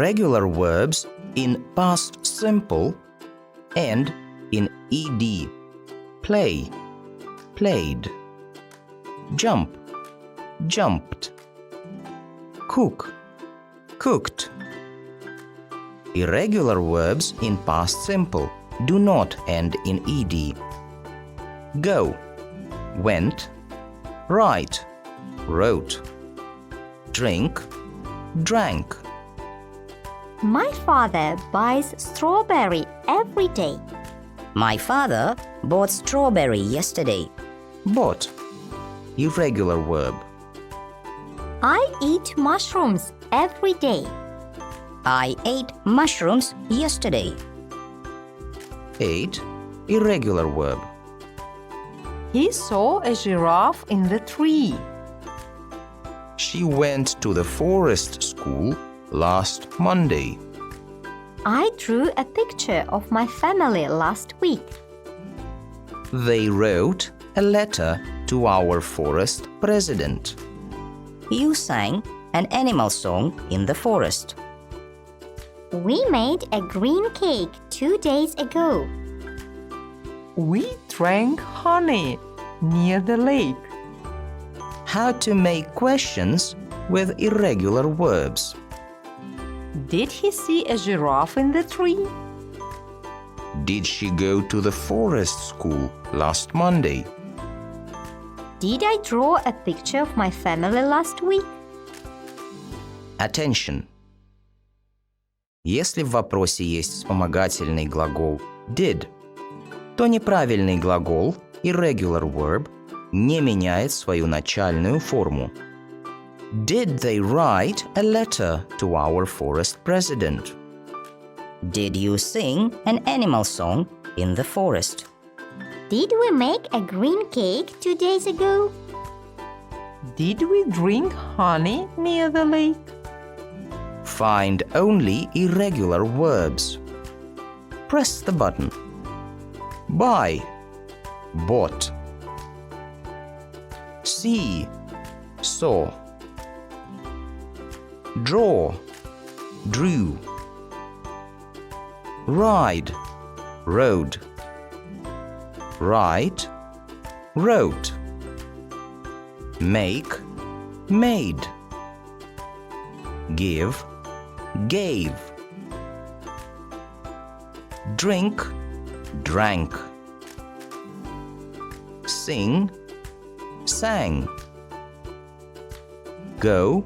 irregular verbs in past simple and in ed. Play, played. Jump, jumped. Cook, cooked. Irregular verbs in past simple do not end in ed. Go, went. Write, wrote. Drink, drank. My father buys strawberry every day. My father bought strawberry yesterday. Bought, irregular verb. I eat mushrooms every day. I ate mushrooms yesterday. Ate, irregular verb. He saw a giraffe in the tree. She went to the forest school last Monday. I drew a picture of my family last week. They wrote a letter to our forest president. You sang an animal song in the forest. We made a green cake 2 days ago. We drank honey near the lake. How to make questions with irregular verbs. Did he see a giraffe in the tree? Did she go to the forest school last Monday? Did I draw a picture of my family last week? Attention! Если в вопросе есть вспомогательный глагол did, то неправильный глагол irregular verb не меняет свою начальную форму. Did they write a letter to our forest president? Did you sing an animal song in the forest? Did we make a green cake 2 days ago? Did we drink honey near the lake? Find only irregular verbs. Press the button. Buy, bought. See, saw. Draw, drew. Ride, rode. Write, wrote. Make, made. Give, gave. Drink, drank. Sing, sang. Go,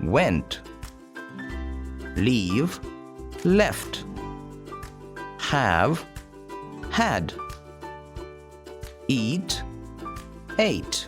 went. Leave, left. Have, had. Eat, ate.